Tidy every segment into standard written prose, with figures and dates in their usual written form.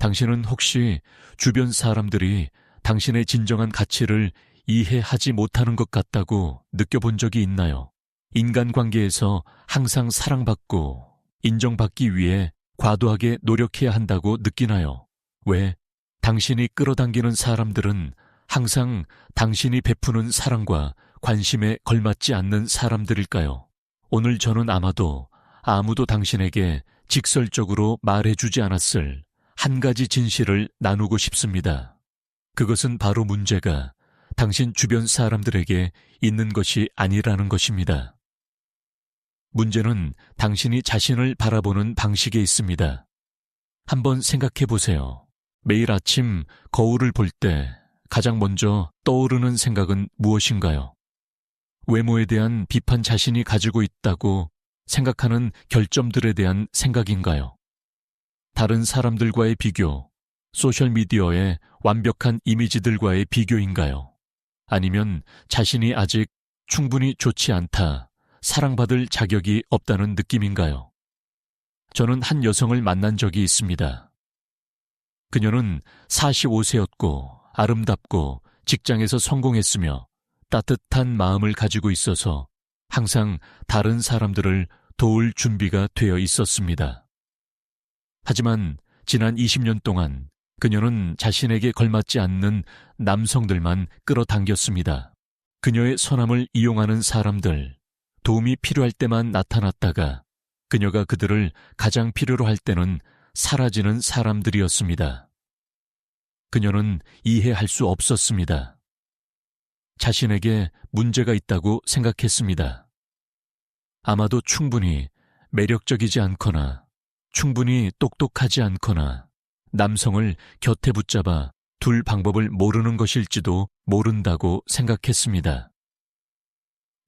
당신은 혹시 주변 사람들이 당신의 진정한 가치를 이해하지 못하는 것 같다고 느껴본 적이 있나요? 인간관계에서 항상 사랑받고 인정받기 위해 과도하게 노력해야 한다고 느끼나요? 왜 당신이 끌어당기는 사람들은 항상 당신이 베푸는 사랑과 관심에 걸맞지 않는 사람들일까요? 오늘 저는 아마도 아무도 당신에게 직설적으로 말해주지 않았을 한 가지 진실을 나누고 싶습니다. 그것은 바로 문제가 당신 주변 사람들에게 있는 것이 아니라는 것입니다. 문제는 당신이 자신을 바라보는 방식에 있습니다. 한번 생각해 보세요. 매일 아침 거울을 볼 때 가장 먼저 떠오르는 생각은 무엇인가요? 외모에 대한 비판 자신이 가지고 있다고 생각하는 결점들에 대한 생각인가요? 다른 사람들과의 비교, 소셜미디어의 완벽한 이미지들과의 비교인가요? 아니면 자신이 아직 충분히 좋지 않다, 사랑받을 자격이 없다는 느낌인가요? 저는 한 여성을 만난 적이 있습니다. 그녀는 45세였고 아름답고 직장에서 성공했으며 따뜻한 마음을 가지고 있어서 항상 다른 사람들을 도울 준비가 되어 있었습니다. 하지만 지난 20년 동안 그녀는 자신에게 걸맞지 않는 남성들만 끌어당겼습니다. 그녀의 선함을 이용하는 사람들, 도움이 필요할 때만 나타났다가 그녀가 그들을 가장 필요로 할 때는 사라지는 사람들이었습니다. 그녀는 이해할 수 없었습니다. 자신에게 문제가 있다고 생각했습니다. 아마도 충분히 매력적이지 않거나 충분히 똑똑하지 않거나 남성을 곁에 붙잡아 둘 방법을 모르는 것일지도 모른다고 생각했습니다.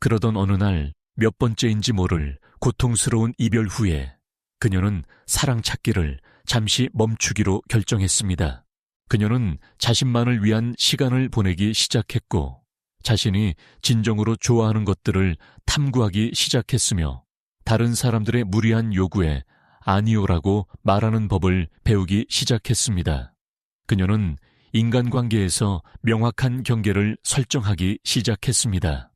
그러던 어느 날 몇 번째인지 모를 고통스러운 이별 후에 그녀는 사랑 찾기를 잠시 멈추기로 결정했습니다. 그녀는 자신만을 위한 시간을 보내기 시작했고 자신이 진정으로 좋아하는 것들을 탐구하기 시작했으며 다른 사람들의 무리한 요구에 아니오라고 말하는 법을 배우기 시작했습니다. 그녀는 인간관계에서 명확한 경계를 설정하기 시작했습니다.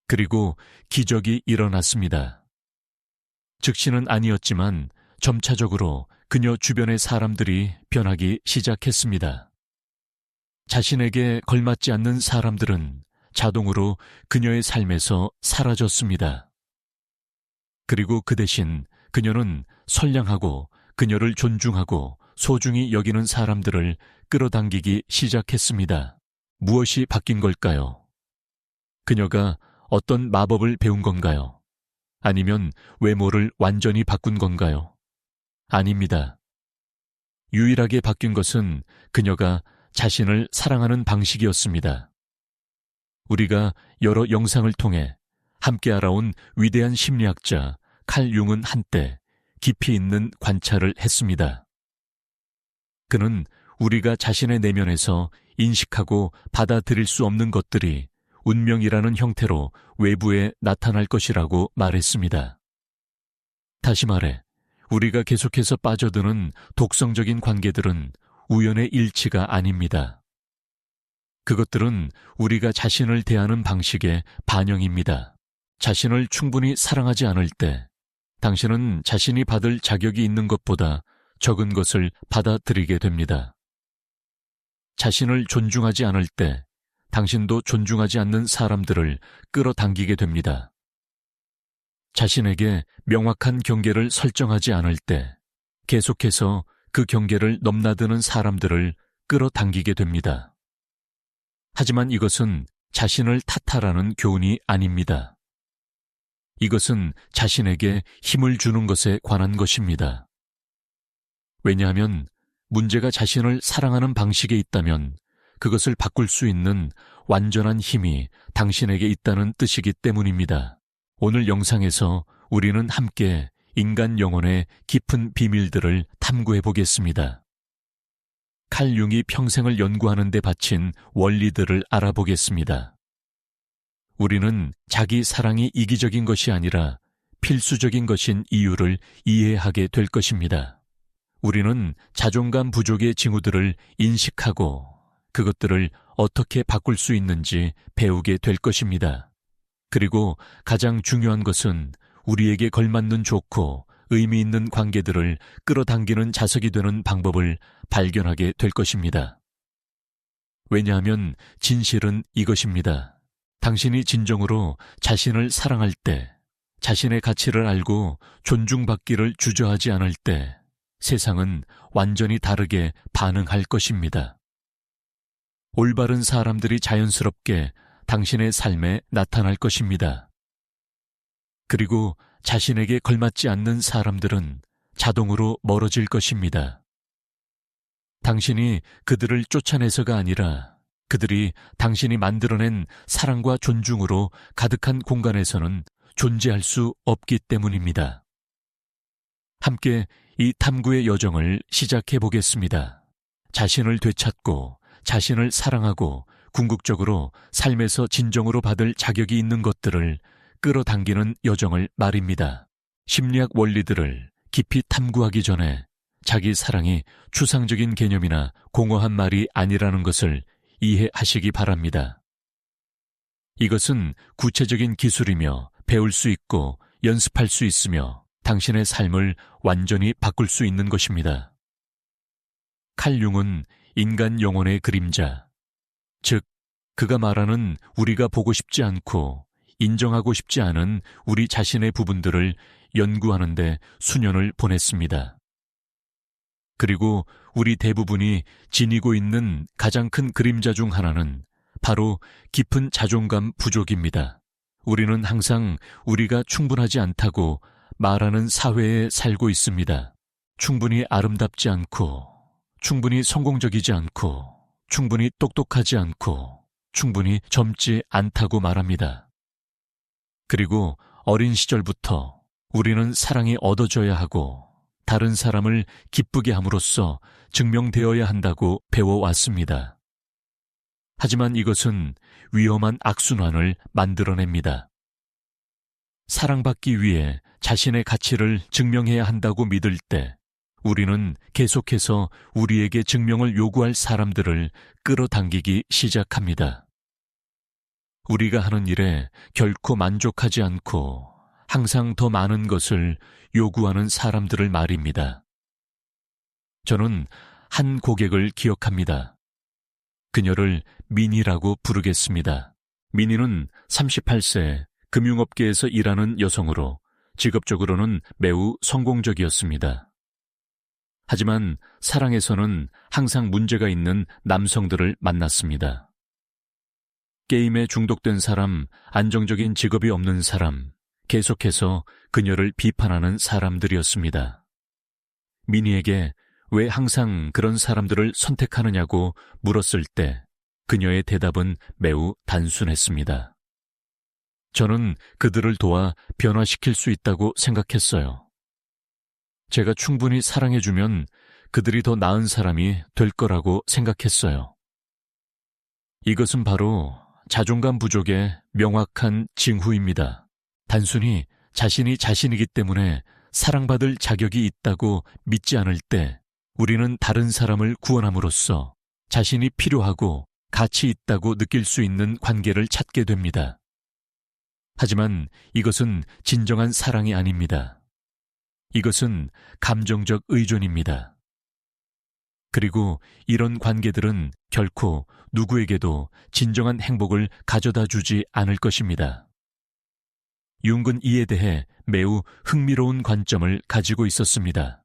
그리고 기적이 일어났습니다. 즉시는 아니었지만 점차적으로 그녀 주변의 사람들이 변하기 시작했습니다. 자신에게 걸맞지 않는 사람들은 자동으로 그녀의 삶에서 사라졌습니다. 그리고 그 대신 그녀는 선량하고 그녀를 존중하고 소중히 여기는 사람들을 끌어당기기 시작했습니다. 무엇이 바뀐 걸까요? 그녀가 어떤 마법을 배운 건가요? 아니면 외모를 완전히 바꾼 건가요? 아닙니다. 유일하게 바뀐 것은 그녀가 자신을 사랑하는 방식이었습니다. 우리가 여러 영상을 통해 함께 알아온 위대한 심리학자 칼 융은 한때 깊이 있는 관찰을 했습니다. 그는 우리가 자신의 내면에서 인식하고 받아들일 수 없는 것들이 운명이라는 형태로 외부에 나타날 것이라고 말했습니다. 다시 말해, 우리가 계속해서 빠져드는 독성적인 관계들은 우연의 일치가 아닙니다. 그것들은 우리가 자신을 대하는 방식의 반영입니다. 자신을 충분히 사랑하지 않을 때 당신은 자신이 받을 자격이 있는 것보다 적은 것을 받아들이게 됩니다. 자신을 존중하지 않을 때 당신도 존중하지 않는 사람들을 끌어당기게 됩니다. 자신에게 명확한 경계를 설정하지 않을 때 계속해서 그 경계를 넘나드는 사람들을 끌어당기게 됩니다. 하지만 이것은 자신을 탓하라는 교훈이 아닙니다. 이것은 자신에게 힘을 주는 것에 관한 것입니다. 왜냐하면 문제가 자신을 사랑하는 방식에 있다면 그것을 바꿀 수 있는 완전한 힘이 당신에게 있다는 뜻이기 때문입니다. 오늘 영상에서 우리는 함께 인간 영혼의 깊은 비밀들을 탐구해 보겠습니다. 칼 융이 평생을 연구하는 데 바친 원리들을 알아보겠습니다. 우리는 자기 사랑이 이기적인 것이 아니라 필수적인 것인 이유를 이해하게 될 것입니다. 우리는 자존감 부족의 징후들을 인식하고 그것들을 어떻게 바꿀 수 있는지 배우게 될 것입니다. 그리고 가장 중요한 것은 우리에게 걸맞는 좋고 의미 있는 관계들을 끌어당기는 자석이 되는 방법을 발견하게 될 것입니다. 왜냐하면 진실은 이것입니다. 당신이 진정으로 자신을 사랑할 때, 자신의 가치를 알고 존중받기를 주저하지 않을 때 세상은 완전히 다르게 반응할 것입니다. 올바른 사람들이 자연스럽게 당신의 삶에 나타날 것입니다. 그리고 자신에게 걸맞지 않는 사람들은 자동으로 멀어질 것입니다. 당신이 그들을 쫓아내서가 아니라 그들이 당신이 만들어낸 사랑과 존중으로 가득한 공간에서는 존재할 수 없기 때문입니다. 함께 이 탐구의 여정을 시작해 보겠습니다. 자신을 되찾고 자신을 사랑하고 궁극적으로 삶에서 진정으로 받을 자격이 있는 것들을 끌어당기는 여정을 말입니다. 심리학 원리들을 깊이 탐구하기 전에 자기 사랑이 추상적인 개념이나 공허한 말이 아니라는 것을 이해하시기 바랍니다. 이것은 구체적인 기술이며 배울 수 있고 연습할 수 있으며 당신의 삶을 완전히 바꿀 수 있는 것입니다. 칼 융은 인간 영혼의 그림자, 즉 그가 말하는 우리가 보고 싶지 않고 인정하고 싶지 않은 우리 자신의 부분들을 연구하는 데 수년을 보냈습니다. 그리고 우리 대부분이 지니고 있는 가장 큰 그림자 중 하나는 바로 깊은 자존감 부족입니다. 우리는 항상 우리가 충분하지 않다고 말하는 사회에 살고 있습니다. 충분히 아름답지 않고, 충분히 성공적이지 않고, 충분히 똑똑하지 않고, 충분히 젊지 않다고 말합니다. 그리고 어린 시절부터 우리는 사랑이 얻어져야 하고 다른 사람을 기쁘게 함으로써 증명되어야 한다고 배워왔습니다. 하지만 이것은 위험한 악순환을 만들어냅니다. 사랑받기 위해 자신의 가치를 증명해야 한다고 믿을 때 우리는 계속해서 우리에게 증명을 요구할 사람들을 끌어당기기 시작합니다. 우리가 하는 일에 결코 만족하지 않고 항상 더 많은 것을 요구하는 사람들을 말입니다. 저는 한 고객을 기억합니다. 그녀를 미니라고 부르겠습니다. 미니는 38세 금융업계에서 일하는 여성으로 직업적으로는 매우 성공적이었습니다. 하지만 사랑에서는 항상 문제가 있는 남성들을 만났습니다. 게임에 중독된 사람, 안정적인 직업이 없는 사람, 계속해서 그녀를 비판하는 사람들이었습니다. 미니에게 왜 항상 그런 사람들을 선택하느냐고 물었을 때 그녀의 대답은 매우 단순했습니다. 저는 그들을 도와 변화시킬 수 있다고 생각했어요. 제가 충분히 사랑해주면 그들이 더 나은 사람이 될 거라고 생각했어요. 이것은 바로 자존감 부족의 명확한 징후입니다. 단순히 자신이 자신이기 때문에 사랑받을 자격이 있다고 믿지 않을 때 우리는 다른 사람을 구원함으로써 자신이 필요하고 가치 있다고 느낄 수 있는 관계를 찾게 됩니다. 하지만 이것은 진정한 사랑이 아닙니다. 이것은 감정적 의존입니다. 그리고 이런 관계들은 결코 누구에게도 진정한 행복을 가져다 주지 않을 것입니다. 융은 이에 대해 매우 흥미로운 관점을 가지고 있었습니다.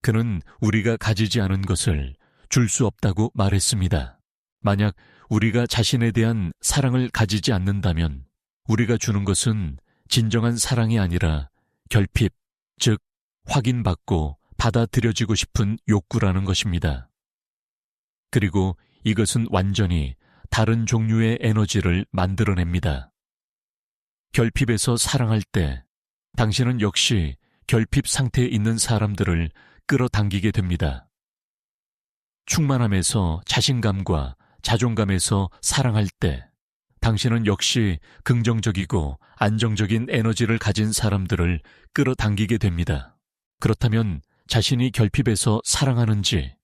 그는 우리가 가지지 않은 것을 줄 수 없다고 말했습니다. 만약 우리가 자신에 대한 사랑을 가지지 않는다면 우리가 주는 것은 진정한 사랑이 아니라 결핍, 즉 확인받고 받아들여지고 싶은 욕구라는 것입니다. 그리고 이것은 완전히 다른 종류의 에너지를 만들어냅니다. 결핍에서 사랑할 때 당신은 역시 결핍 상태에 있는 사람들을 끌어당기게 됩니다. 충만함에서 자신감과 자존감에서 사랑할 때 당신은 역시 긍정적이고 안정적인 에너지를 가진 사람들을 끌어당기게 됩니다. 그렇다면 자신이 결핍에서 사랑하는지,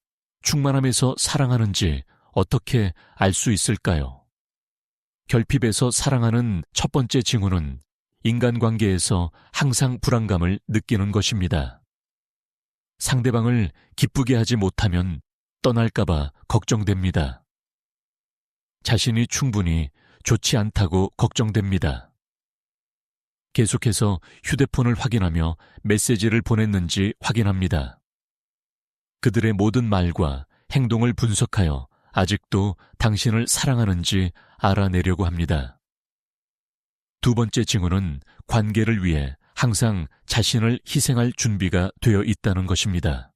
충만함에서 사랑하는지 어떻게 알 수 있을까요? 결핍에서 사랑하는 첫 번째 징후는 인간관계에서 항상 불안감을 느끼는 것입니다. 상대방을 기쁘게 하지 못하면 떠날까봐 걱정됩니다. 자신이 충분히 좋지 않다고 걱정됩니다. 계속해서 휴대폰을 확인하며 메시지를 보냈는지 확인합니다. 그들의 모든 말과 행동을 분석하여 아직도 당신을 사랑하는지 알아내려고 합니다. 두 번째 징후는 관계를 위해 항상 자신을 희생할 준비가 되어 있다는 것입니다.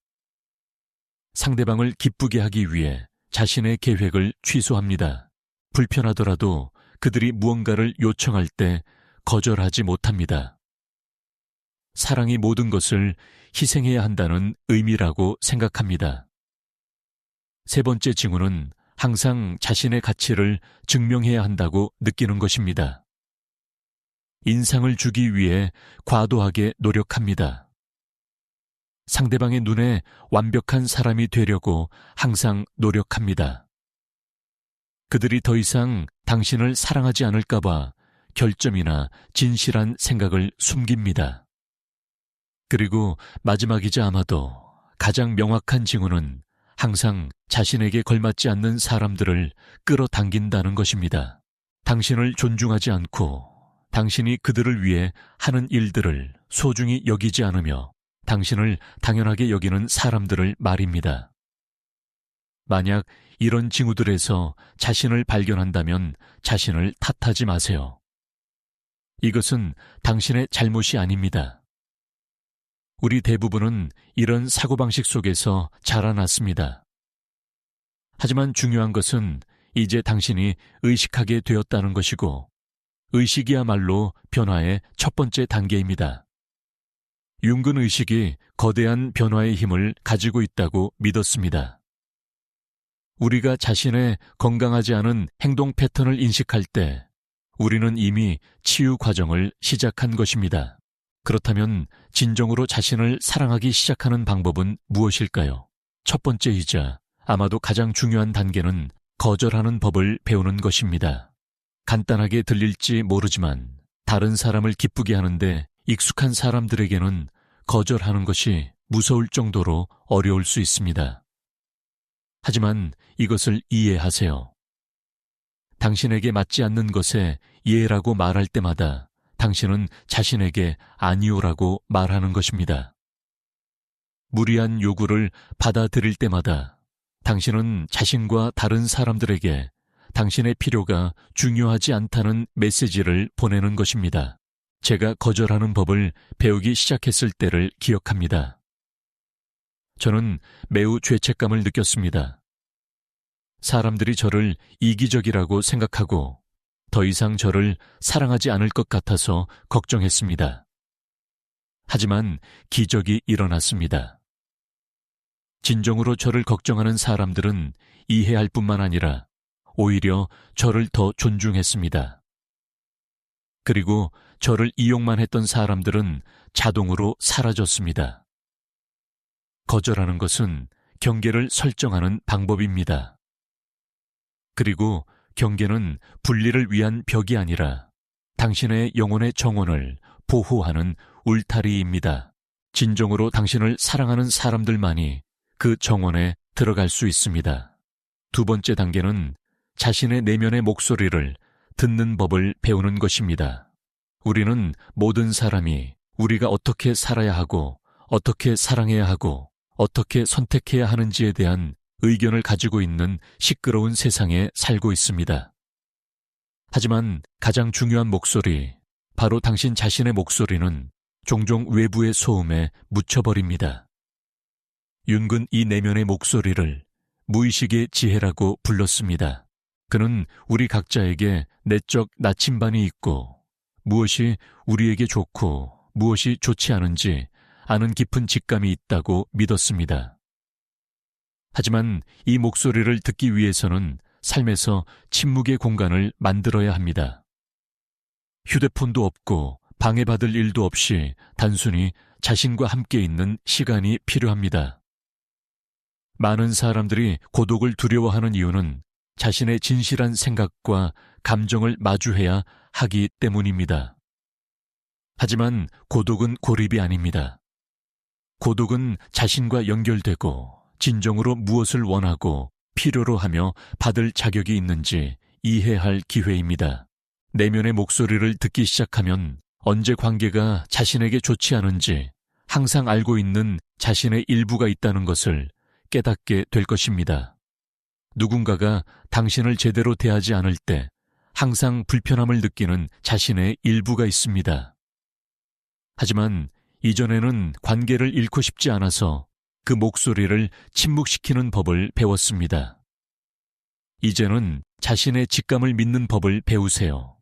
상대방을 기쁘게 하기 위해 자신의 계획을 취소합니다. 불편하더라도 그들이 무언가를 요청할 때 거절하지 못합니다. 사랑이 모든 것을 희생해야 한다는 의미라고 생각합니다. 세 번째 징후는 항상 자신의 가치를 증명해야 한다고 느끼는 것입니다. 인상을 주기 위해 과도하게 노력합니다. 상대방의 눈에 완벽한 사람이 되려고 항상 노력합니다. 그들이 더 이상 당신을 사랑하지 않을까봐 결점이나 진실한 생각을 숨깁니다. 그리고 마지막이자 아마도 가장 명확한 징후는 항상 자신에게 걸맞지 않는 사람들을 끌어당긴다는 것입니다. 당신을 존중하지 않고 당신이 그들을 위해 하는 일들을 소중히 여기지 않으며 당신을 당연하게 여기는 사람들을 말입니다. 만약 이런 징후들에서 자신을 발견한다면 자신을 탓하지 마세요. 이것은 당신의 잘못이 아닙니다. 우리 대부분은 이런 사고방식 속에서 자라났습니다. 하지만 중요한 것은 이제 당신이 의식하게 되었다는 것이고, 의식이야말로 변화의 첫 번째 단계입니다. 융근 의식이 거대한 변화의 힘을 가지고 있다고 믿었습니다. 우리가 자신의 건강하지 않은 행동 패턴을 인식할 때 우리는 이미 치유 과정을 시작한 것입니다. 그렇다면 진정으로 자신을 사랑하기 시작하는 방법은 무엇일까요? 첫 번째이자 아마도 가장 중요한 단계는 거절하는 법을 배우는 것입니다. 간단하게 들릴지 모르지만 다른 사람을 기쁘게 하는데 익숙한 사람들에게는 거절하는 것이 무서울 정도로 어려울 수 있습니다. 하지만 이것을 이해하세요. 당신에게 맞지 않는 것에 예라고 말할 때마다 당신은 자신에게 아니오라고 말하는 것입니다. 무리한 요구를 받아들일 때마다 당신은 자신과 다른 사람들에게 당신의 필요가 중요하지 않다는 메시지를 보내는 것입니다. 제가 거절하는 법을 배우기 시작했을 때를 기억합니다. 저는 매우 죄책감을 느꼈습니다. 사람들이 저를 이기적이라고 생각하고 더 이상 저를 사랑하지 않을 것 같아서 걱정했습니다. 하지만 기적이 일어났습니다. 진정으로 저를 걱정하는 사람들은 이해할 뿐만 아니라 오히려 저를 더 존중했습니다. 그리고 저를 이용만 했던 사람들은 자동으로 사라졌습니다. 거절하는 것은 경계를 설정하는 방법입니다. 그리고 경계는 분리를 위한 벽이 아니라 당신의 영혼의 정원을 보호하는 울타리입니다. 진정으로 당신을 사랑하는 사람들만이 그 정원에 들어갈 수 있습니다. 두 번째 단계는 자신의 내면의 목소리를 듣는 법을 배우는 것입니다. 우리는 모든 사람이 우리가 어떻게 살아야 하고 어떻게 사랑해야 하고 어떻게 선택해야 하는지에 대한 의견을 가지고 있는 시끄러운 세상에 살고 있습니다. 하지만 가장 중요한 목소리, 바로 당신 자신의 목소리는 종종 외부의 소음에 묻혀버립니다. 융근 이 내면의 목소리를 무의식의 지혜라고 불렀습니다. 그는 우리 각자에게 내적 나침반이 있고 무엇이 우리에게 좋고 무엇이 좋지 않은지 아는 깊은 직감이 있다고 믿었습니다. 하지만 이 목소리를 듣기 위해서는 삶에서 침묵의 공간을 만들어야 합니다. 휴대폰도 없고 방해받을 일도 없이 단순히 자신과 함께 있는 시간이 필요합니다. 많은 사람들이 고독을 두려워하는 이유는 자신의 진실한 생각과 감정을 마주해야 하기 때문입니다. 하지만 고독은 고립이 아닙니다. 고독은 자신과 연결되고 진정으로 무엇을 원하고 필요로 하며 받을 자격이 있는지 이해할 기회입니다. 내면의 목소리를 듣기 시작하면 언제 관계가 자신에게 좋지 않은지 항상 알고 있는 자신의 일부가 있다는 것을 깨닫게 될 것입니다. 누군가가 당신을 제대로 대하지 않을 때 항상 불편함을 느끼는 자신의 일부가 있습니다. 하지만 이전에는 관계를 잃고 싶지 않아서 그 목소리를 침묵시키는 법을 배웠습니다. 이제는 자신의 직감을 믿는 법을 배우세요.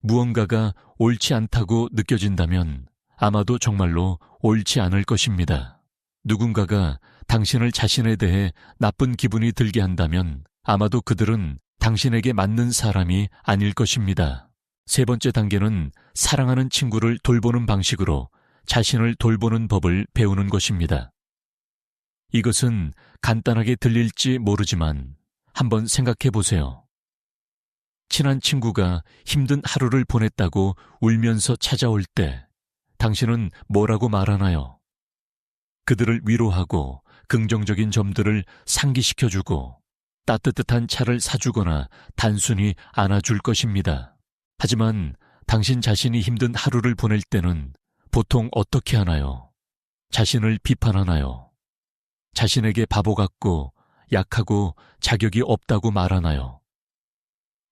무언가가 옳지 않다고 느껴진다면 아마도 정말로 옳지 않을 것입니다. 누군가가 당신을 자신에 대해 나쁜 기분이 들게 한다면 아마도 그들은 당신에게 맞는 사람이 아닐 것입니다. 세 번째 단계는 사랑하는 친구를 돌보는 방식으로 자신을 돌보는 법을 배우는 것입니다. 이것은 간단하게 들릴지 모르지만 한번 생각해 보세요. 친한 친구가 힘든 하루를 보냈다고 울면서 찾아올 때 당신은 뭐라고 말하나요? 그들을 위로하고 긍정적인 점들을 상기시켜주고 따뜻한 차를 사주거나 단순히 안아줄 것입니다. 하지만 당신 자신이 힘든 하루를 보낼 때는 보통 어떻게 하나요? 자신을 비판하나요? 자신에게 바보 같고 약하고 자격이 없다고 말하나요?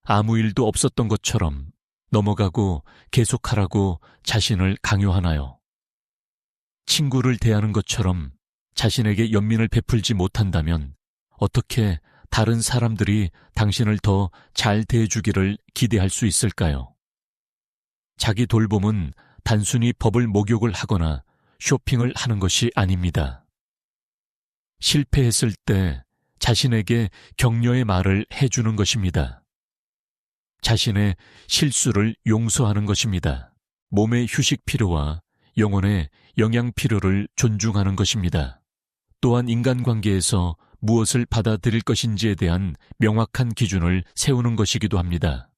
아무 일도 없었던 것처럼 넘어가고 계속하라고 자신을 강요하나요? 친구를 대하는 것처럼 자신에게 연민을 베풀지 못한다면 어떻게 다른 사람들이 당신을 더 잘 대해주기를 기대할 수 있을까요? 자기 돌봄은 단순히 법을 목욕을 하거나 쇼핑을 하는 것이 아닙니다. 실패했을 때 자신에게 격려의 말을 해주는 것입니다. 자신의 실수를 용서하는 것입니다. 몸의 휴식 필요와 영혼의 영양 필요를 존중하는 것입니다. 또한 인간관계에서 무엇을 받아들일 것인지에 대한 명확한 기준을 세우는 것이기도 합니다.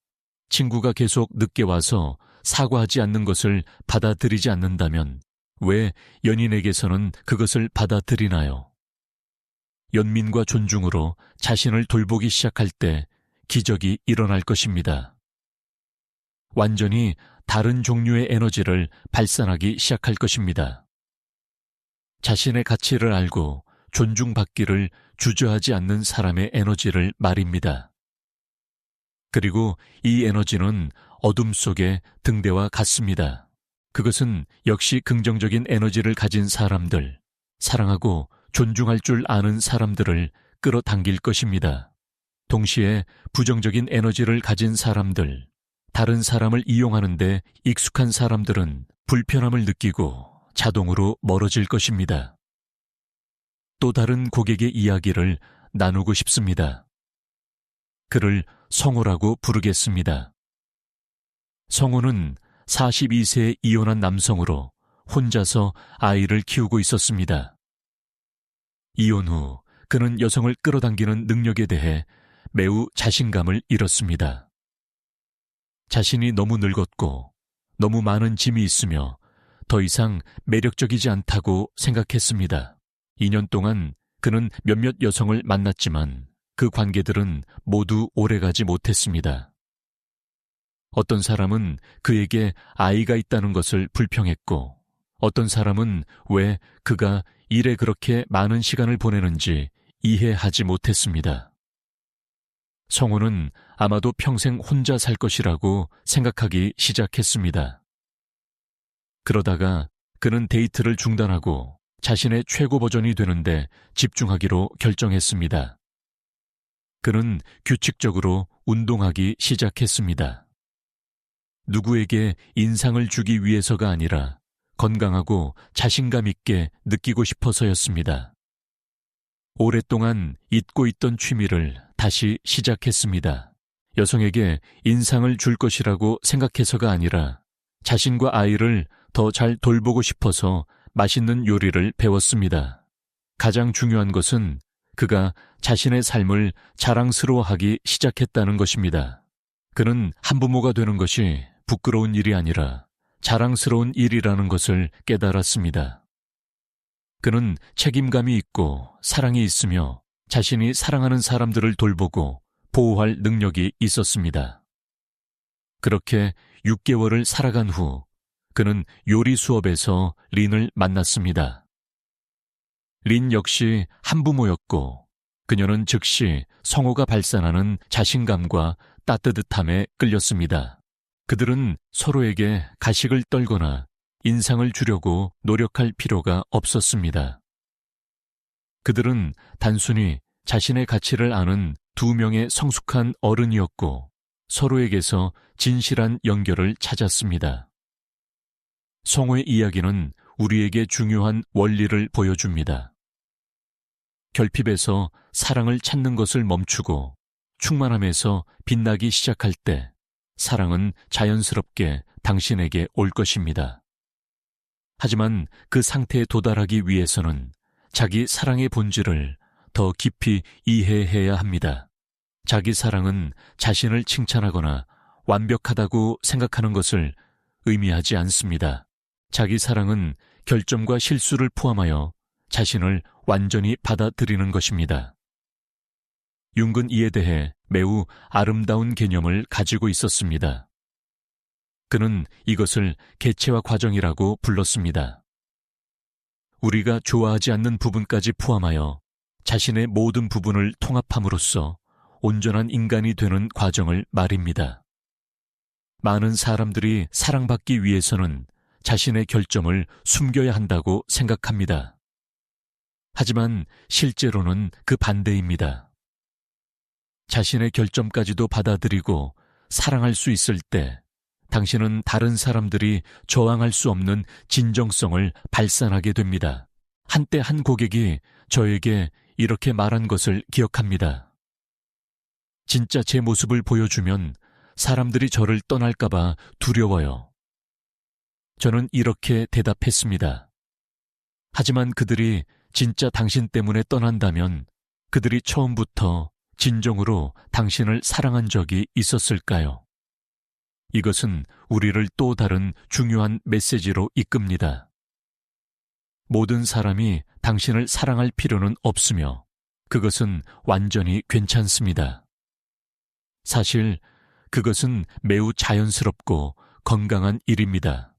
친구가 계속 늦게 와서 사과하지 않는 것을 받아들이지 않는다면 왜 연인에게서는 그것을 받아들이나요? 연민과 존중으로 자신을 돌보기 시작할 때 기적이 일어날 것입니다. 완전히 다른 종류의 에너지를 발산하기 시작할 것입니다. 자신의 가치를 알고 존중받기를 주저하지 않는 사람의 에너지를 말입니다. 그리고 이 에너지는 어둠 속의 등대와 같습니다. 그것은 역시 긍정적인 에너지를 가진 사람들, 사랑하고 존중할 줄 아는 사람들을 끌어당길 것입니다. 동시에 부정적인 에너지를 가진 사람들, 다른 사람을 이용하는 데 익숙한 사람들은 불편함을 느끼고 자동으로 멀어질 것입니다. 또 다른 고객의 이야기를 나누고 싶습니다. 그를 성호라고 부르겠습니다. 성호는 42세에 이혼한 남성으로 혼자서 아이를 키우고 있었습니다. 이혼 후 그는 여성을 끌어당기는 능력에 대해 매우 자신감을 잃었습니다. 자신이 너무 늙었고 너무 많은 짐이 있으며 더 이상 매력적이지 않다고 생각했습니다. 2년 동안 그는 몇몇 여성을 만났지만 그 관계들은 모두 오래가지 못했습니다. 어떤 사람은 그에게 아이가 있다는 것을 불평했고 어떤 사람은 왜 그가 일에 그렇게 많은 시간을 보내는지 이해하지 못했습니다. 성호는 아마도 평생 혼자 살 것이라고 생각하기 시작했습니다. 그러다가 그는 데이트를 중단하고 자신의 최고 버전이 되는데 집중하기로 결정했습니다. 그는 규칙적으로 운동하기 시작했습니다. 누구에게 인상을 주기 위해서가 아니라 건강하고 자신감 있게 느끼고 싶어서였습니다. 오랫동안 잊고 있던 취미를 다시 시작했습니다. 여성에게 인상을 줄 것이라고 생각해서가 아니라 자신과 아이를 더 잘 돌보고 싶어서 맛있는 요리를 배웠습니다. 가장 중요한 것은 그가 자신의 삶을 자랑스러워하기 시작했다는 것입니다. 그는 한부모가 되는 것이 부끄러운 일이 아니라 자랑스러운 일이라는 것을 깨달았습니다. 그는 책임감이 있고 사랑이 있으며 자신이 사랑하는 사람들을 돌보고 보호할 능력이 있었습니다. 그렇게 6개월을 살아간 후 그는 요리 수업에서 린을 만났습니다. 린 역시 한부모였고 그녀는 즉시 성호가 발산하는 자신감과 따뜻함에 끌렸습니다. 그들은 서로에게 가식을 떨거나 인상을 주려고 노력할 필요가 없었습니다. 그들은 단순히 자신의 가치를 아는 두 명의 성숙한 어른이었고 서로에게서 진실한 연결을 찾았습니다. 성호의 이야기는 우리에게 중요한 원리를 보여줍니다. 결핍에서 사랑을 찾는 것을 멈추고 충만함에서 빛나기 시작할 때 사랑은 자연스럽게 당신에게 올 것입니다. 하지만 그 상태에 도달하기 위해서는 자기 사랑의 본질을 더 깊이 이해해야 합니다. 자기 사랑은 자신을 칭찬하거나 완벽하다고 생각하는 것을 의미하지 않습니다. 자기 사랑은 결점과 실수를 포함하여 자신을 완전히 받아들이는 것입니다. 융은 이에 대해 매우 아름다운 개념을 가지고 있었습니다. 그는 이것을 개체화 과정이라고 불렀습니다. 우리가 좋아하지 않는 부분까지 포함하여 자신의 모든 부분을 통합함으로써 온전한 인간이 되는 과정을 말입니다. 많은 사람들이 사랑받기 위해서는 자신의 결점을 숨겨야 한다고 생각합니다. 하지만 실제로는 그 반대입니다. 자신의 결점까지도 받아들이고 사랑할 수 있을 때 당신은 다른 사람들이 저항할 수 없는 진정성을 발산하게 됩니다. 한때 한 고객이 저에게 이렇게 말한 것을 기억합니다. 진짜 제 모습을 보여주면 사람들이 저를 떠날까봐 두려워요. 저는 이렇게 대답했습니다. 하지만 그들이 진짜 당신 때문에 떠난다면 그들이 처음부터 진정으로 당신을 사랑한 적이 있었을까요? 이것은 우리를 또 다른 중요한 메시지로 이끕니다. 모든 사람이 당신을 사랑할 필요는 없으며 그것은 완전히 괜찮습니다. 사실 그것은 매우 자연스럽고 건강한 일입니다.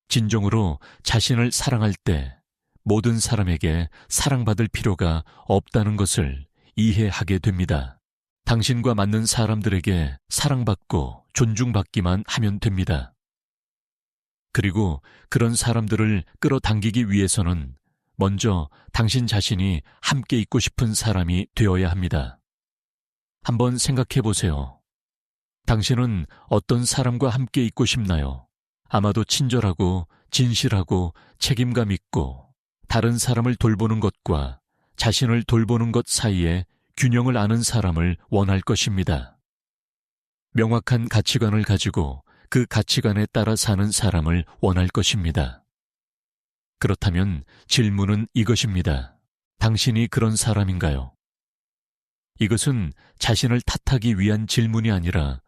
진정으로 자신을 사랑할 때 모든 사람에게 사랑받을 필요가 없다는 것을 이해하게 됩니다. 당신과 맞는 사람들에게 사랑받고 존중받기만 하면 됩니다. 그리고 그런 사람들을 끌어당기기 위해서는 먼저 당신 자신이 함께 있고 싶은 사람이 되어야 합니다. 한번 생각해 보세요. 당신은 어떤 사람과 함께 있고 싶나요? 아마도 친절하고 진실하고 책임감 있고 다른 사람을 돌보는 것과 자신을 돌보는 것 사이에 균형을 아는 사람을 원할 것입니다. 명확한 가치관을 가지고 그 가치관에 따라 사는 사람을 원할 것입니다. 그렇다면 질문은 이것입니다. 당신이 그런 사람인가요? 이것은 자신을 탓하기 위한 질문이 아니라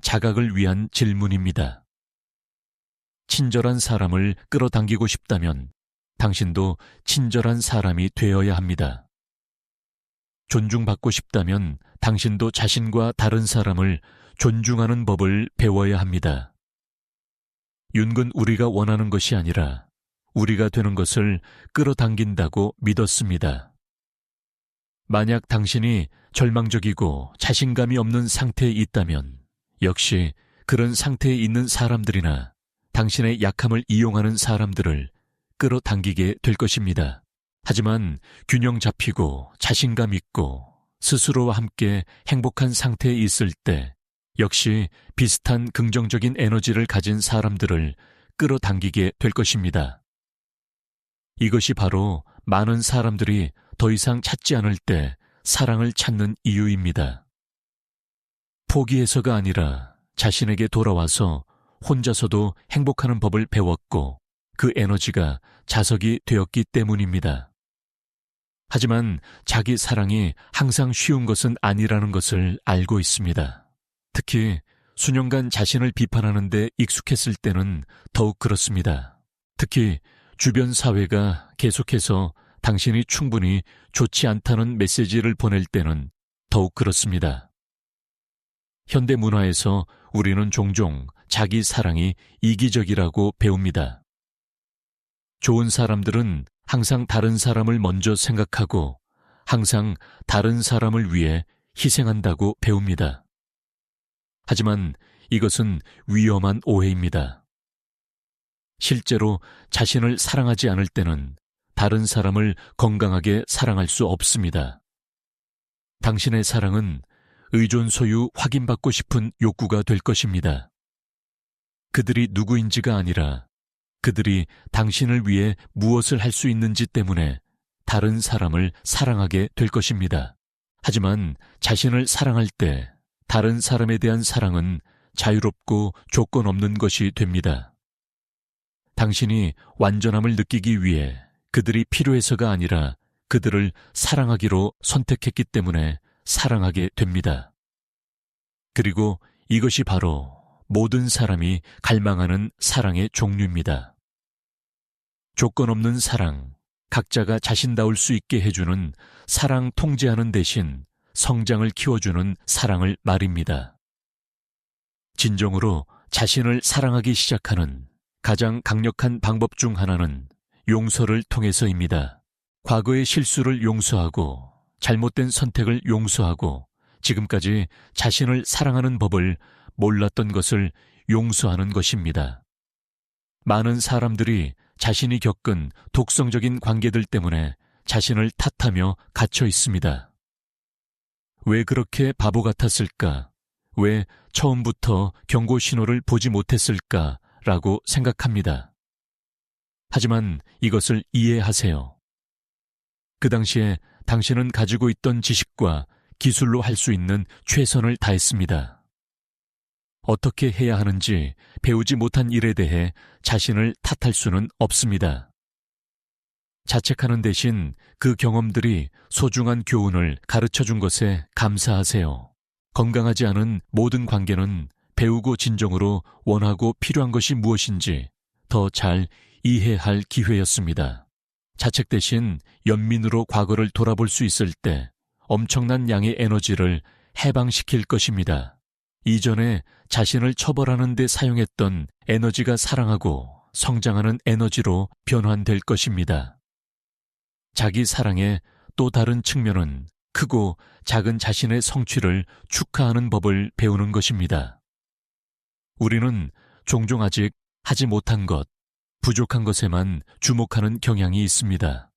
자각을 위한 질문입니다. 친절한 사람을 끌어당기고 싶다면 당신도 친절한 사람이 되어야 합니다. 존중받고 싶다면 당신도 자신과 다른 사람을 존중하는 법을 배워야 합니다. 융은 우리가 원하는 것이 아니라 우리가 되는 것을 끌어당긴다고 믿었습니다. 만약 당신이 절망적이고 자신감이 없는 상태에 있다면 역시 그런 상태에 있는 사람들이나 당신의 약함을 이용하는 사람들을 끌어당기게 될 것입니다. 하지만 균형 잡히고 자신감 있고 스스로와 함께 행복한 상태에 있을 때 역시 비슷한 긍정적인 에너지를 가진 사람들을 끌어당기게 될 것입니다. 이것이 바로 많은 사람들이 더 이상 찾지 않을 때 사랑을 찾는 이유입니다. 포기해서가 아니라 자신에게 돌아와서 혼자서도 행복하는 법을 배웠고 그 에너지가 자석이 되었기 때문입니다. 하지만 자기 사랑이 항상 쉬운 것은 아니라는 것을 알고 있습니다. 특히 수년간 자신을 비판하는 데 익숙했을 때는 더욱 그렇습니다. 특히 주변 사회가 계속해서 당신이 충분히 좋지 않다는 메시지를 보낼 때는 더욱 그렇습니다. 현대 문화에서 우리는 종종 자기 사랑이 이기적이라고 배웁니다. 좋은 사람들은 항상 다른 사람을 먼저 생각하고 항상 다른 사람을 위해 희생한다고 배웁니다. 하지만 이것은 위험한 오해입니다. 실제로 자신을 사랑하지 않을 때는 다른 사람을 건강하게 사랑할 수 없습니다. 당신의 사랑은 의존 소유 확인받고 싶은 욕구가 될 것입니다. 그들이 누구인지가 아니라 그들이 당신을 위해 무엇을 할 수 있는지 때문에 다른 사람을 사랑하게 될 것입니다. 하지만 자신을 사랑할 때 다른 사람에 대한 사랑은 자유롭고 조건 없는 것이 됩니다. 당신이 완전함을 느끼기 위해 그들이 필요해서가 아니라 그들을 사랑하기로 선택했기 때문에 사랑하게 됩니다. 그리고 이것이 바로 모든 사람이 갈망하는 사랑의 종류입니다. 조건 없는 사랑, 각자가 자신다울 수 있게 해주는 사랑 통제하는 대신 성장을 키워주는 사랑을 말입니다. 진정으로 자신을 사랑하기 시작하는 가장 강력한 방법 중 하나는 용서를 통해서입니다. 과거의 실수를 용서하고 잘못된 선택을 용서하고 지금까지 자신을 사랑하는 법을 몰랐던 것을 용서하는 것입니다. 많은 사람들이 자신이 겪은 독성적인 관계들 때문에 자신을 탓하며 갇혀 있습니다. 왜 그렇게 바보 같았을까? 왜 처음부터 경고 신호를 보지 못했을까? 라고 생각합니다. 하지만 이것을 이해하세요. 그 당시에 당신은 가지고 있던 지식과 기술로 할 수 있는 최선을 다했습니다. 어떻게 해야 하는지 배우지 못한 일에 대해 자신을 탓할 수는 없습니다. 자책하는 대신 그 경험들이 소중한 교훈을 가르쳐 준 것에 감사하세요. 건강하지 않은 모든 관계는 배우고 진정으로 원하고 필요한 것이 무엇인지 더 잘 이해할 기회였습니다. 자책 대신 연민으로 과거를 돌아볼 수 있을 때 엄청난 양의 에너지를 해방시킬 것입니다. 이전에 자신을 처벌하는 데 사용했던 에너지가 사랑하고 성장하는 에너지로 변환될 것입니다. 자기 사랑의 또 다른 측면은 크고 작은 자신의 성취를 축하하는 법을 배우는 것입니다. 우리는 종종 아직 하지 못한 것, 부족한 것에만 주목하는 경향이 있습니다.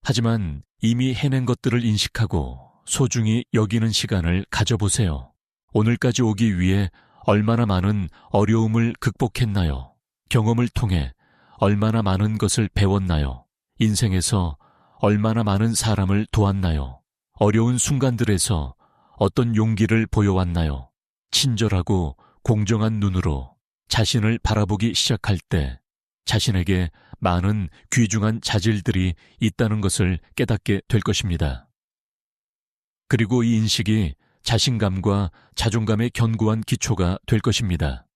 하지만 이미 해낸 것들을 인식하고 소중히 여기는 시간을 가져보세요. 오늘까지 오기 위해 얼마나 많은 어려움을 극복했나요? 경험을 통해 얼마나 많은 것을 배웠나요? 인생에서 얼마나 많은 사람을 도왔나요? 어려운 순간들에서 어떤 용기를 보여왔나요? 친절하고 공정한 눈으로 자신을 바라보기 시작할 때 자신에게 많은 귀중한 자질들이 있다는 것을 깨닫게 될 것입니다. 그리고 이 인식이 자신감과 자존감의 견고한 기초가 될 것입니다.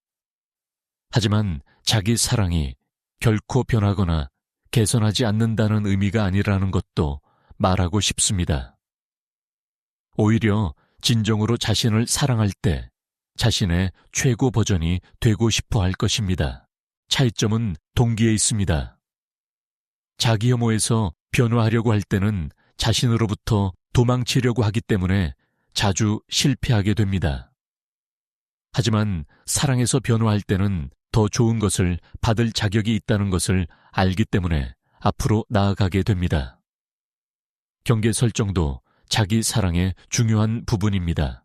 하지만 자기 사랑이 결코 변하거나 개선하지 않는다는 의미가 아니라는 것도 말하고 싶습니다. 오히려 진정으로 자신을 사랑할 때 자신의 최고 버전이 되고 싶어 할 것입니다. 차이점은 동기에 있습니다. 자기 혐오에서 변화하려고 할 때는 자신으로부터 도망치려고 하기 때문에 자주 실패하게 됩니다. 하지만 사랑에서 변화할 때는 더 좋은 것을 받을 자격이 있다는 것을 알기 때문에 앞으로 나아가게 됩니다. 경계 설정도 자기 사랑의 중요한 부분입니다.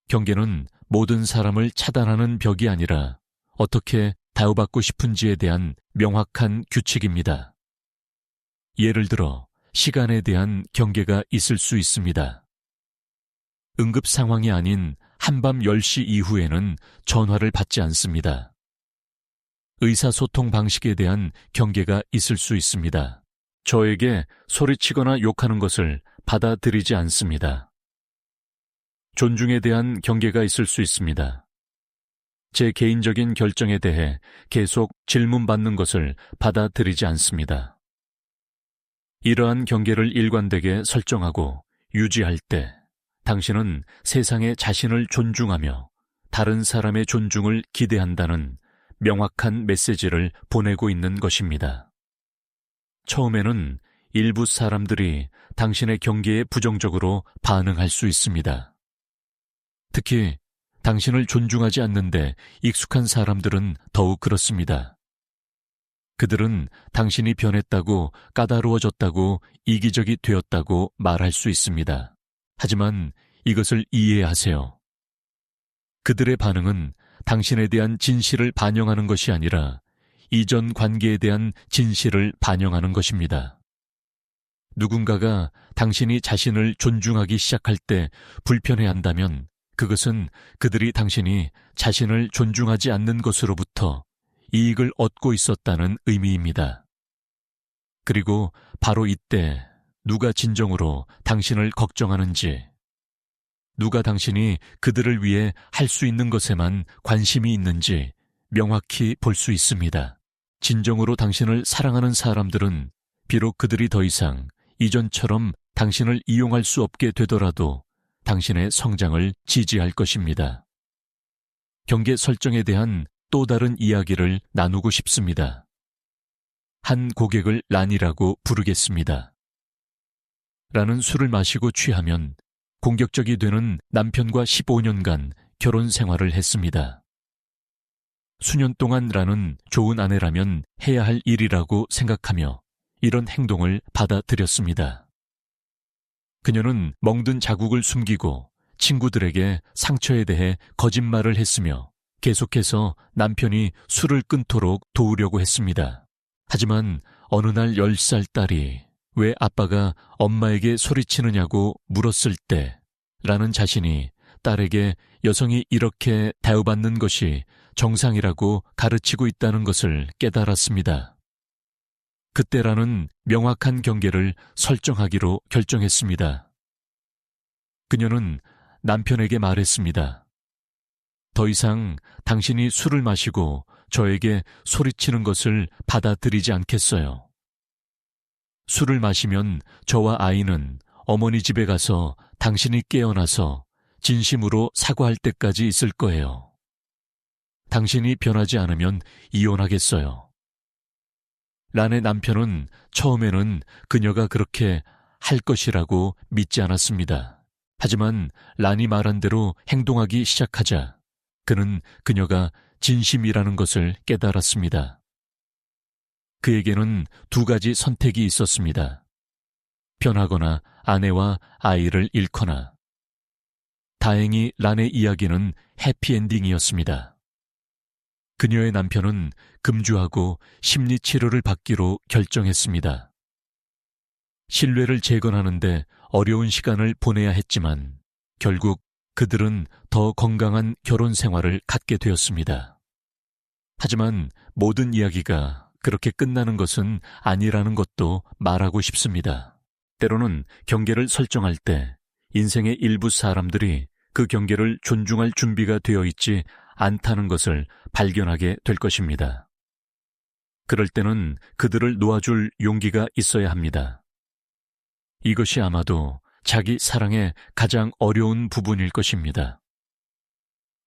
경계는 모든 사람을 차단하는 벽이 아니라 어떻게 대우받고 싶은지에 대한 명확한 규칙입니다. 예를 들어 시간에 대한 경계가 있을 수 있습니다. 응급 상황이 아닌 한밤 10시 이후에는 전화를 받지 않습니다. 의사소통 방식에 대한 경계가 있을 수 있습니다. 저에게 소리치거나 욕하는 것을 받아들이지 않습니다. 존중에 대한 경계가 있을 수 있습니다. 제 개인적인 결정에 대해 계속 질문받는 것을 받아들이지 않습니다. 이러한 경계를 일관되게 설정하고 유지할 때 당신은 세상에 자신을 존중하며 다른 사람의 존중을 기대한다는 명확한 메시지를 보내고 있는 것입니다. 처음에는 일부 사람들이 당신의 경계에 부정적으로 반응할 수 있습니다. 특히 당신을 존중하지 않는데 익숙한 사람들은 더욱 그렇습니다. 그들은 당신이 변했다고, 까다로워졌다고, 이기적이 되었다고 말할 수 있습니다. 하지만 이것을 이해하세요. 그들의 반응은 당신에 대한 진실을 반영하는 것이 아니라 이전 관계에 대한 진실을 반영하는 것입니다. 누군가가 당신이 자신을 존중하기 시작할 때 불편해한다면 그것은 그들이 당신이 자신을 존중하지 않는 것으로부터 이익을 얻고 있었다는 의미입니다. 그리고 바로 이때 누가 진정으로 당신을 걱정하는지, 누가 당신이 그들을 위해 할 수 있는 것에만 관심이 있는지 명확히 볼 수 있습니다. 진정으로 당신을 사랑하는 사람들은 비록 그들이 더 이상 이전처럼 당신을 이용할 수 없게 되더라도 당신의 성장을 지지할 것입니다. 경계 설정에 대한 또 다른 이야기를 나누고 싶습니다. 한 고객을 란이라고 부르겠습니다. 란은 술을 마시고 취하면 공격적이 되는 남편과 15년간 결혼 생활을 했습니다. 수년 동안 란은 좋은 아내라면 해야 할 일이라고 생각하며 이런 행동을 받아들였습니다. 그녀는 멍든 자국을 숨기고 친구들에게 상처에 대해 거짓말을 했으며 계속해서 남편이 술을 끊도록 도우려고 했습니다. 하지만 어느 날 10살 딸이 왜 아빠가 엄마에게 소리치느냐고 물었을 때 라는 자신이 딸에게 여성이 이렇게 대우받는 것이 정상이라고 가르치고 있다는 것을 깨달았습니다. 그때라는 명확한 경계를 설정하기로 결정했습니다. 그녀는 남편에게 말했습니다. 더 이상 당신이 술을 마시고 저에게 소리치는 것을 받아들이지 않겠어요. 술을 마시면 저와 아이는 어머니 집에 가서 당신이 깨어나서 진심으로 사과할 때까지 있을 거예요. 당신이 변하지 않으면 이혼하겠어요. 란의 남편은 처음에는 그녀가 그렇게 할 것이라고 믿지 않았습니다. 하지만 란이 말한 대로 행동하기 시작하자 그는 그녀가 진심이라는 것을 깨달았습니다. 그에게는 두 가지 선택이 있었습니다. 변하거나 아내와 아이를 잃거나. 다행히 란의 이야기는 해피엔딩이었습니다. 그녀의 남편은 금주하고 심리치료를 받기로 결정했습니다. 신뢰를 재건하는데 어려운 시간을 보내야 했지만 결국 그들은 더 건강한 결혼 생활을 갖게 되었습니다. 하지만 모든 이야기가 그렇게 끝나는 것은 아니라는 것도 말하고 싶습니다. 때로는 경계를 설정할 때 인생의 일부 사람들이 그 경계를 존중할 준비가 되어 있지 않다는 것을 발견하게 될 것입니다. 그럴 때는 그들을 놓아줄 용기가 있어야 합니다. 이것이 아마도 자기 사랑의 가장 어려운 부분일 것입니다.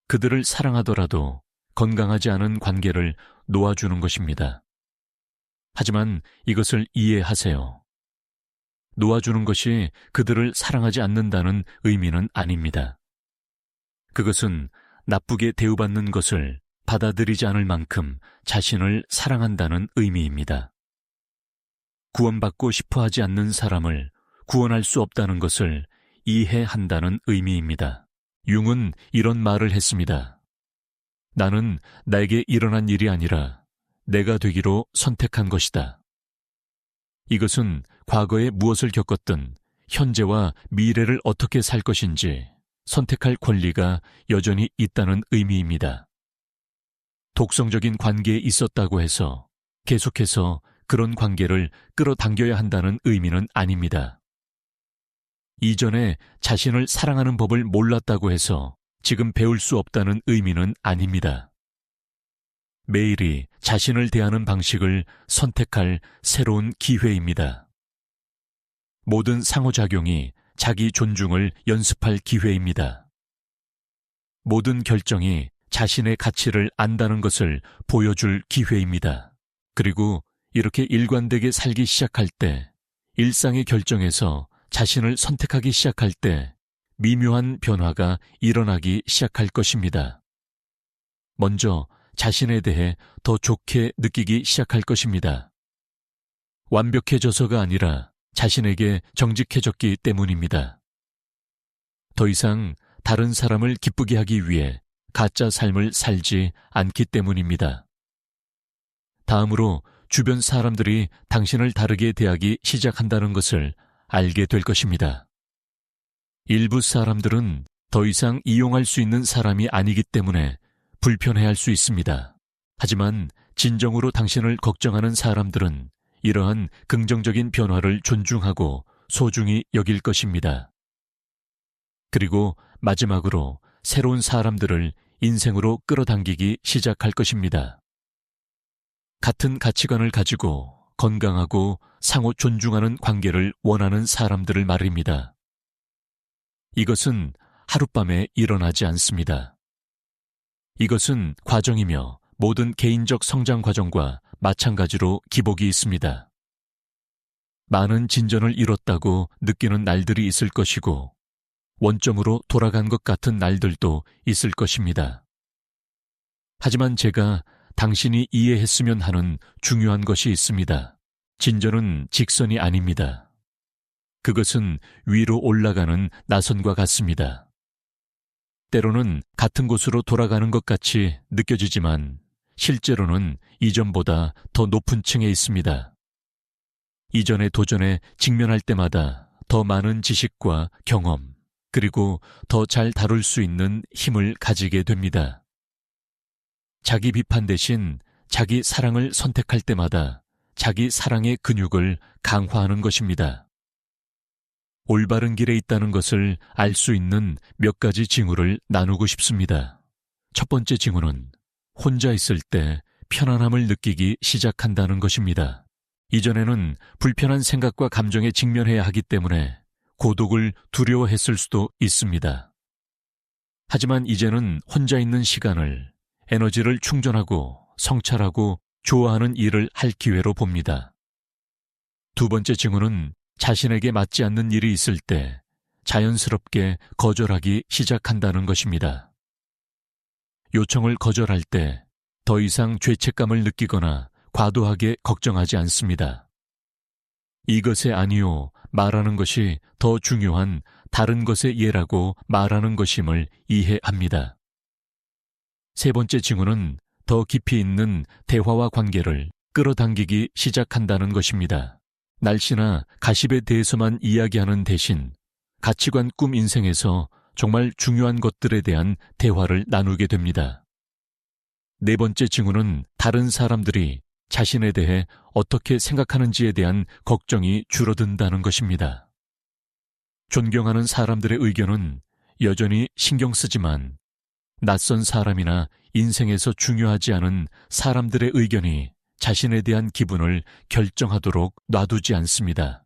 그들을 사랑하더라도 건강하지 않은 관계를 놓아주는 것입니다. 하지만 이것을 이해하세요. 놓아주는 것이 그들을 사랑하지 않는다는 의미는 아닙니다. 그것은 나쁘게 대우받는 것을 받아들이지 않을 만큼 자신을 사랑한다는 의미입니다. 구원받고 싶어 하지 않는 사람을 구원할 수 없다는 것을 이해한다는 의미입니다. 융은 이런 말을 했습니다. 나는 나에게 일어난 일이 아니라 내가 되기로 선택한 것이다. 이것은 과거에 무엇을 겪었든 현재와 미래를 어떻게 살 것인지 선택할 권리가 여전히 있다는 의미입니다. 독성적인 관계에 있었다고 해서 계속해서 그런 관계를 끌어당겨야 한다는 의미는 아닙니다. 이전에 자신을 사랑하는 법을 몰랐다고 해서 지금 배울 수 없다는 의미는 아닙니다. 매일이 자신을 대하는 방식을 선택할 새로운 기회입니다. 모든 상호작용이 자기 존중을 연습할 기회입니다. 모든 결정이 자신의 가치를 안다는 것을 보여줄 기회입니다. 그리고 이렇게 일관되게 살기 시작할 때, 일상의 결정에서 자신을 선택하기 시작할 때 미묘한 변화가 일어나기 시작할 것입니다. 먼저 자신에 대해 더 좋게 느끼기 시작할 것입니다. 완벽해져서가 아니라 자신에게 정직해졌기 때문입니다. 더 이상 다른 사람을 기쁘게 하기 위해 가짜 삶을 살지 않기 때문입니다. 다음으로 주변 사람들이 당신을 다르게 대하기 시작한다는 것을 알게 될 것입니다. 일부 사람들은 더 이상 이용할 수 있는 사람이 아니기 때문에 불편해할 수 있습니다. 하지만 진정으로 당신을 걱정하는 사람들은 이러한 긍정적인 변화를 존중하고 소중히 여길 것입니다. 그리고 마지막으로 새로운 사람들을 인생으로 끌어당기기 시작할 것입니다. 같은 가치관을 가지고 건강하고 상호 존중하는 관계를 원하는 사람들을 말입니다. 이것은 하룻밤에 일어나지 않습니다. 이것은 과정이며 모든 개인적 성장 과정과 마찬가지로 기복이 있습니다. 많은 진전을 이뤘다고 느끼는 날들이 있을 것이고 원점으로 돌아간 것 같은 날들도 있을 것입니다. 하지만 제가 당신이 이해했으면 하는 중요한 것이 있습니다. 진전은 직선이 아닙니다. 그것은 위로 올라가는 나선과 같습니다. 때로는 같은 곳으로 돌아가는 것 같이 느껴지지만 실제로는 이전보다 더 높은 층에 있습니다. 이전의 도전에 직면할 때마다 더 많은 지식과 경험, 그리고 더 잘 다룰 수 있는 힘을 가지게 됩니다. 자기 비판 대신 자기 사랑을 선택할 때마다 자기 사랑의 근육을 강화하는 것입니다. 올바른 길에 있다는 것을 알 수 있는 몇 가지 징후를 나누고 싶습니다. 첫 번째 징후는 혼자 있을 때 편안함을 느끼기 시작한다는 것입니다. 이전에는 불편한 생각과 감정에 직면해야 하기 때문에 고독을 두려워했을 수도 있습니다. 하지만 이제는 혼자 있는 시간을 에너지를 충전하고 성찰하고 좋아하는 일을 할 기회로 봅니다. 두 번째 징후는 자신에게 맞지 않는 일이 있을 때 자연스럽게 거절하기 시작한다는 것입니다. 요청을 거절할 때 더 이상 죄책감을 느끼거나 과도하게 걱정하지 않습니다. 이것의 아니요 말하는 것이 더 중요한 다른 것의 예라고 말하는 것임을 이해합니다. 세 번째 징후는 더 깊이 있는 대화와 관계를 끌어당기기 시작한다는 것입니다. 날씨나 가십에 대해서만 이야기하는 대신 가치관 꿈 인생에서 정말 중요한 것들에 대한 대화를 나누게 됩니다. 네 번째 징후는 다른 사람들이 자신에 대해 어떻게 생각하는지에 대한 걱정이 줄어든다는 것입니다. 존경하는 사람들의 의견은 여전히 신경 쓰지만 낯선 사람이나 인생에서 중요하지 않은 사람들의 의견이 자신에 대한 기분을 결정하도록 놔두지 않습니다.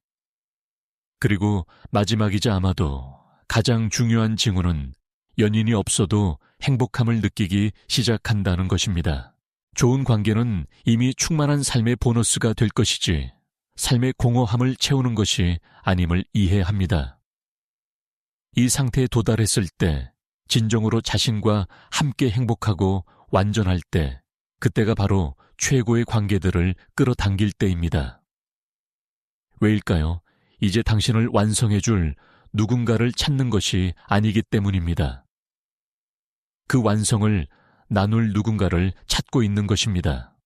그리고 마지막이자 아마도 가장 중요한 징후는 연인이 없어도 행복함을 느끼기 시작한다는 것입니다. 좋은 관계는 이미 충만한 삶의 보너스가 될 것이지 삶의 공허함을 채우는 것이 아님을 이해합니다. 이 상태에 도달했을 때 진정으로 자신과 함께 행복하고 완전할 때 그때가 바로 최고의 관계들을 끌어당길 때입니다. 왜일까요? 이제 당신을 완성해줄 누군가를 찾는 것이 아니기 때문입니다. 그 완성을 나눌 누군가를 찾고 있는 것입니다.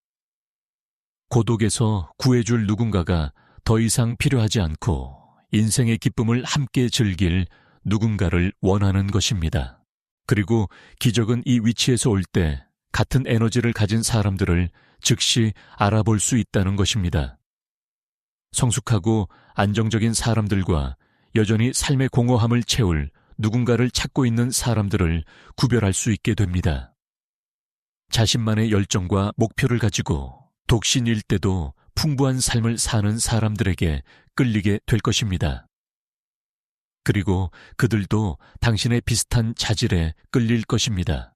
고독에서 구해줄 누군가가 더 이상 필요하지 않고 인생의 기쁨을 함께 즐길 누군가를 원하는 것입니다. 그리고 기적은 이 위치에서 올 때 같은 에너지를 가진 사람들을 즉시 알아볼 수 있다는 것입니다. 성숙하고 안정적인 사람들과 여전히 삶의 공허함을 채울 누군가를 찾고 있는 사람들을 구별할 수 있게 됩니다. 자신만의 열정과 목표를 가지고 독신일 때도 풍부한 삶을 사는 사람들에게 끌리게 될 것입니다. 그리고 그들도 당신의 비슷한 자질에 끌릴 것입니다.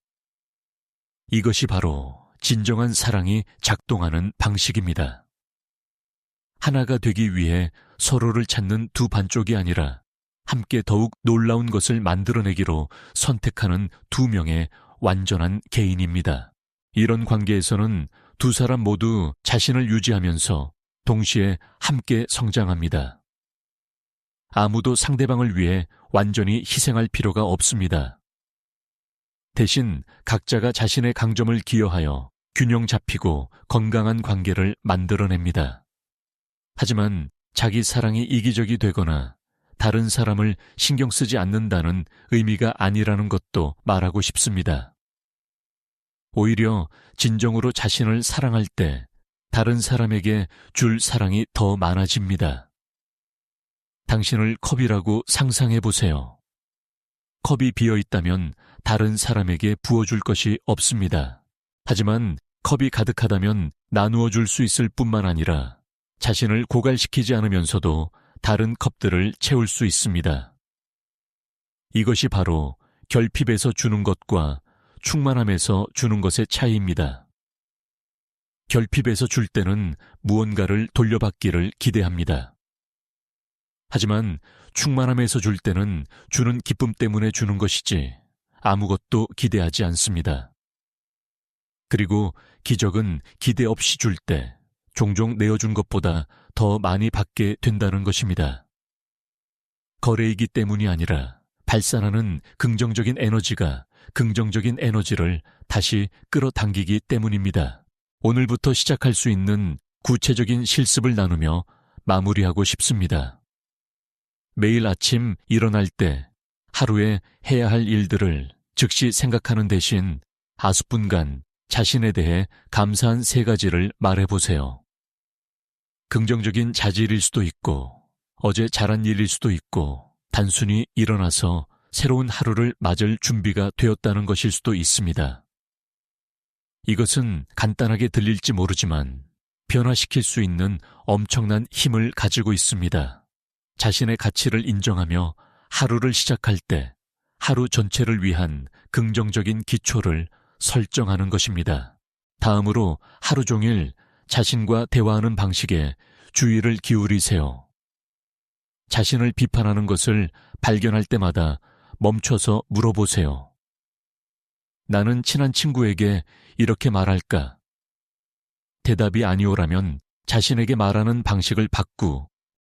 이것이 바로 진정한 사랑이 작동하는 방식입니다. 하나가 되기 위해 서로를 찾는 두 반쪽이 아니라 함께 더욱 놀라운 것을 만들어내기로 선택하는 두 명의 완전한 개인입니다. 이런 관계에서는 두 사람 모두 자신을 유지하면서 동시에 함께 성장합니다. 아무도 상대방을 위해 완전히 희생할 필요가 없습니다. 대신 각자가 자신의 강점을 기여하여 균형 잡히고 건강한 관계를 만들어냅니다. 하지만 자기 사랑이 이기적이 되거나 다른 사람을 신경 쓰지 않는다는 의미가 아니라는 것도 말하고 싶습니다. 오히려 진정으로 자신을 사랑할 때 다른 사람에게 줄 사랑이 더 많아집니다. 당신을 컵이라고 상상해 보세요. 컵이 비어 있다면 다른 사람에게 부어줄 것이 없습니다. 하지만 컵이 가득하다면 나누어 줄 수 있을 뿐만 아니라 자신을 고갈시키지 않으면서도 다른 컵들을 채울 수 있습니다. 이것이 바로 결핍에서 주는 것과 충만함에서 주는 것의 차이입니다. 결핍에서 줄 때는 무언가를 돌려받기를 기대합니다. 하지만 충만함에서 줄 때는 주는 기쁨 때문에 주는 것이지 아무것도 기대하지 않습니다. 그리고 기적은 기대 없이 줄 때 종종 내어준 것보다 더 많이 받게 된다는 것입니다. 거래이기 때문이 아니라 발산하는 긍정적인 에너지가 긍정적인 에너지를 다시 끌어당기기 때문입니다. 오늘부터 시작할 수 있는 구체적인 실습을 나누며 마무리하고 싶습니다. 매일 아침 일어날 때 하루에 해야 할 일들을 즉시 생각하는 대신 하수분간 자신에 대해 감사한 3가지를 말해보세요. 긍정적인 자질일 수도 있고 어제 잘한 일일 수도 있고 단순히 일어나서 새로운 하루를 맞을 준비가 되었다는 것일 수도 있습니다. 이것은 간단하게 들릴지 모르지만 변화시킬 수 있는 엄청난 힘을 가지고 있습니다. 자신의 가치를 인정하며 하루를 시작할 때 하루 전체를 위한 긍정적인 기초를 설정하는 것입니다. 다음으로 하루 종일 자신과 대화하는 방식에 주의를 기울이세요. 자신을 비판하는 것을 발견할 때마다 멈춰서 물어보세요. 나는 친한 친구에게 이렇게 말할까? 대답이 아니오라면 자신에게 말하는 방식을 바꾸고